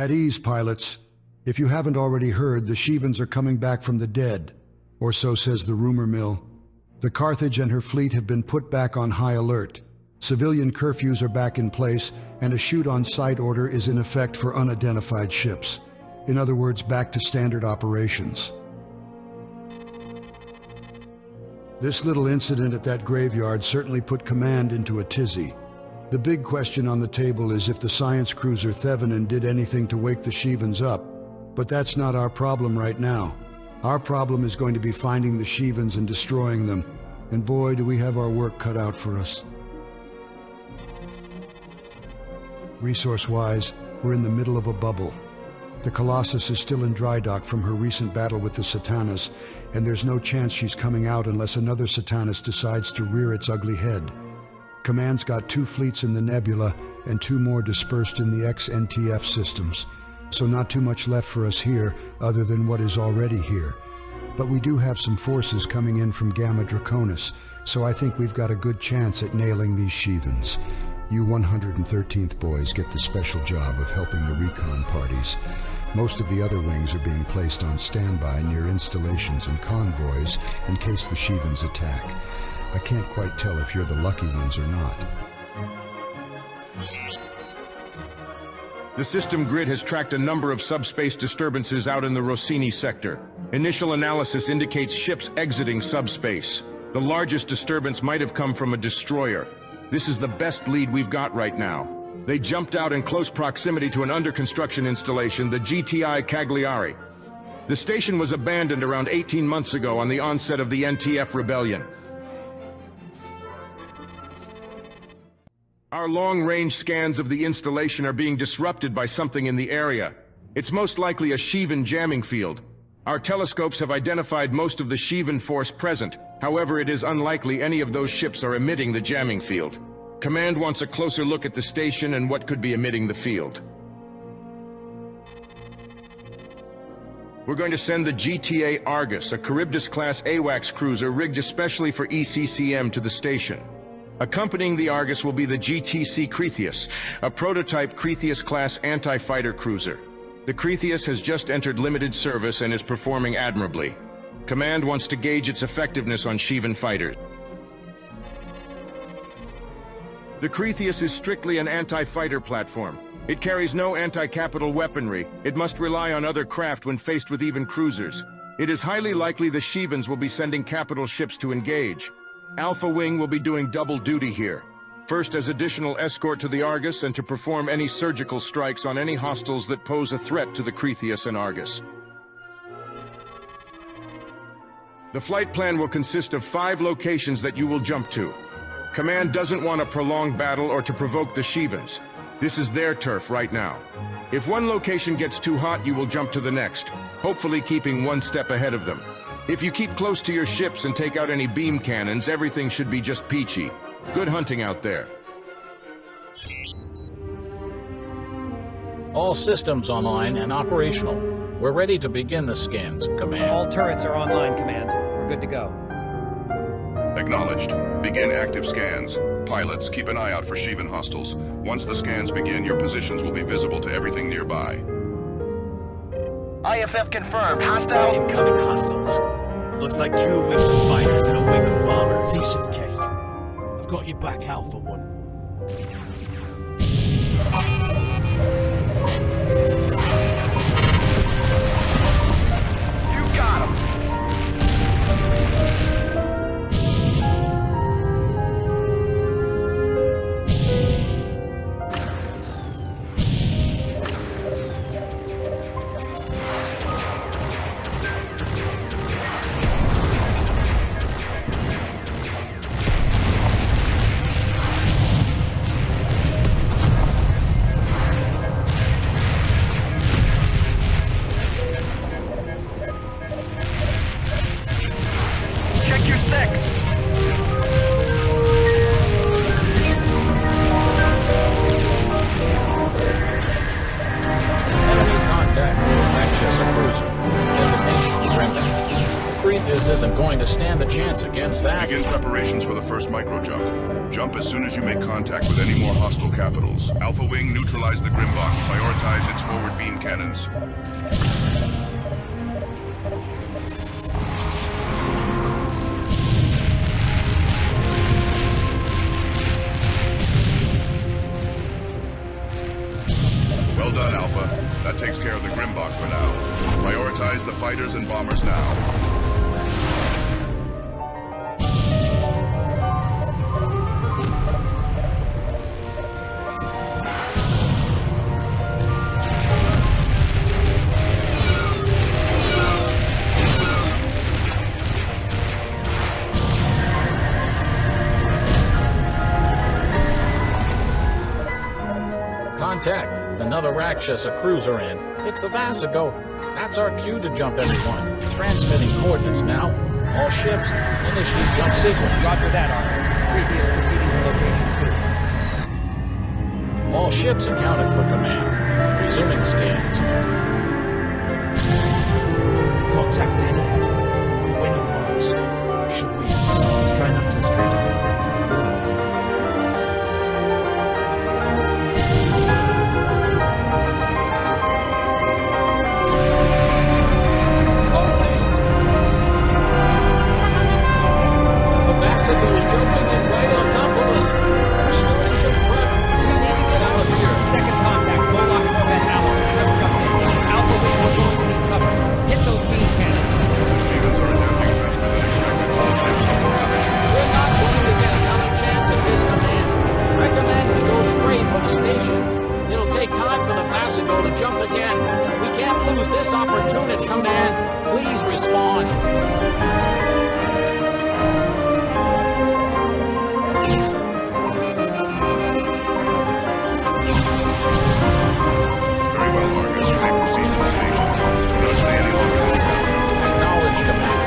At ease, pilots. If you haven't already heard, the Shivans are coming back from the dead, or so says the rumor mill. The Carthage and her fleet have been put back on high alert. Civilian curfews are back in place, and a shoot-on-sight order is in effect for unidentified ships. In other words, back to standard operations. This little incident at that graveyard certainly put command into a tizzy. The big question on the table is if the science cruiser Thevenin did anything to wake the Shivans up. But that's not our problem right now. Our problem is going to be finding the Shivans and destroying them. And boy, do we have our work cut out for us. Resource-wise, we're in the middle of a bubble. The Colossus is still in dry dock from her recent battle with the Satanas, and there's no chance she's coming out unless another Satanus decides to rear its ugly head. Command's got 2 fleets in the Nebula and 2 more dispersed in the ex-NTF systems, so not too much left for us here other than what is already here. But we do have some forces coming in from Gamma Draconis, so I think we've got a good chance at nailing these Shivans. You 113th boys get the special job of helping the recon parties. Most of the other wings are being placed on standby near installations and convoys in case the Shivans attack. I can't quite tell if you're the lucky ones or not. The system grid has tracked a number of subspace disturbances out in the Rossini sector. Initial analysis indicates ships exiting subspace. The largest disturbance might have come from a destroyer. This is the best lead we've got right now. They jumped out in close proximity to an under-construction installation, the GTI Cagliari. The station was abandoned around 18 months ago on the onset of the NTF rebellion. Our long-range scans of the installation are being disrupted by something in the area. It's most likely a Shivan jamming field. Our telescopes have identified most of the Shivan force present. However, it is unlikely any of those ships are emitting the jamming field. Command wants a closer look at the station and what could be emitting the field. We're going to send the GTA Argus, a Charybdis-class AWACS cruiser rigged especially for ECCM, to the station. Accompanying the Argus will be the GTC Cretheus, a prototype Cretheus-class anti-fighter cruiser. The Cretheus has just entered limited service and is performing admirably. Command wants to gauge its effectiveness on Shivan fighters. The Cretheus is strictly an anti-fighter platform. It carries no anti-capital weaponry. It must rely on other craft when faced with even cruisers. It is highly likely the Shivans will be sending capital ships to engage. Alpha Wing will be doing double duty here. First as additional escort to the Argus and to perform any surgical strikes on any hostiles that pose a threat to the Cretheus and Argus. The flight plan will consist of 5 locations that you will jump to. Command doesn't want a prolonged battle or to provoke the Shivans. This is their turf right now. If one location gets too hot, you will jump to the next, hopefully keeping 1 step ahead of them. If you keep close to your ships and take out any beam cannons, everything should be just peachy. Good hunting out there. All systems online and operational. We're ready to begin the scans, Command. All turrets are online, Command. We're good to go. Acknowledged. Begin active scans. Pilots, keep an eye out for Shivan hostiles. Once the scans begin, your positions will be visible to everything nearby. IFF confirmed. Hostile. Incoming hostiles. Looks like 2 wings of fighters and a wing of bombers. Piece of cake. I've got your back, Alpha One. You got him. Check your six. Enemy contact. Manchester cruiser. Designation Grimden. Cretheus isn't going to stand a chance against that. Begin preparations for the first micro jump. Jump as soon as you make contact with any more hostile capitals. Alpha Wing, neutralize the Grimbok. Prioritize its forward beam cannons. Well done, Alpha. That takes care of the Grimbok for now. Prioritize the fighters and bombers now. Contact. Another Rakshasa cruiser in. It's the Vassago. That's our cue to jump, everyone. Transmitting coordinates now. All ships, initiate jump sequence. Roger that, Argus. Previous proceeding to location 2. All ships accounted for command. Resuming scans. Contact dead ahead. Wing of Mars. Should we intercept? Try not to stray to Vassago is jumping in right on top of us. We're starting jump prep. We need to get out of here. Second contact, Warlock Corvette Allison just jumped in. Alpha Wing will join to need cover. Hit those beam cannons. Stevens are adapting faster than expected. All ships are position. We're not going to get another chance at this command. Recommend we go straight for the station. It'll take time for the Vassago to jump again. We can't lose this opportunity, command. Please respond. Very well, Argus. You may proceed to the station. Do not stay any longer than you have. Acknowledge, command.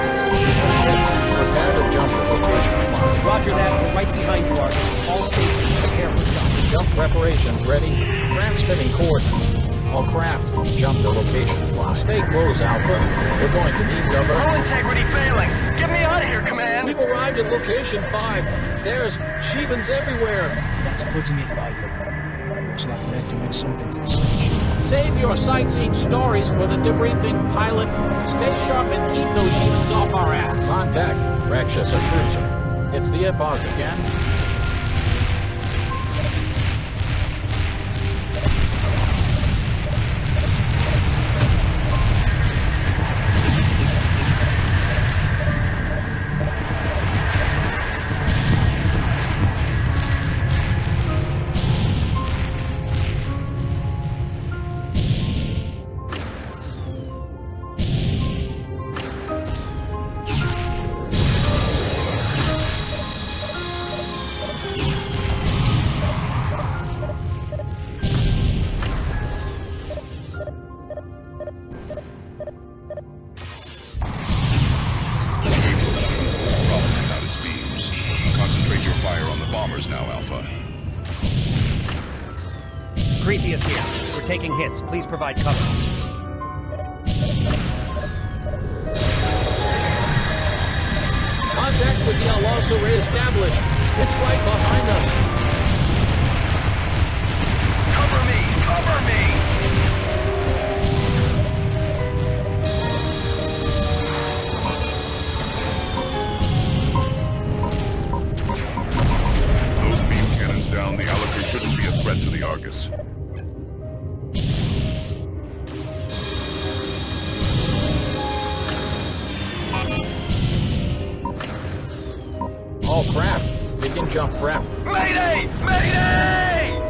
Prepare to jump to location 5. Roger that. We're right behind you, Argus. All stations prepare for jump. Jump preparations ready. Transmitting coordinates. All craft, jump to location 5. Stay close, Alpha. We're going to need cover. Hull integrity failing. Get me out of here, Command. We've arrived at location 5. There's Shivans everywhere. That's putting it lightly. Looks like they're doing something to the station. Save your sightseeing stories for the debriefing, pilot. Stay sharp and keep those Shivans off our ass. Contact. Rakshasa cruiser. It's the Ipos again. Now, Alpha. Creepy is here. We're taking hits. Please provide cover. Contact with the Al-Asa re-established. It's right behind us. Cover me! Cover me! Those beam cannons down, the Aliker shouldn't be a threat to the Argus. All craft, begin jump prep. Mayday! Mayday!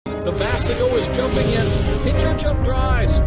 The Vassago is jumping in. Hit your jump drives.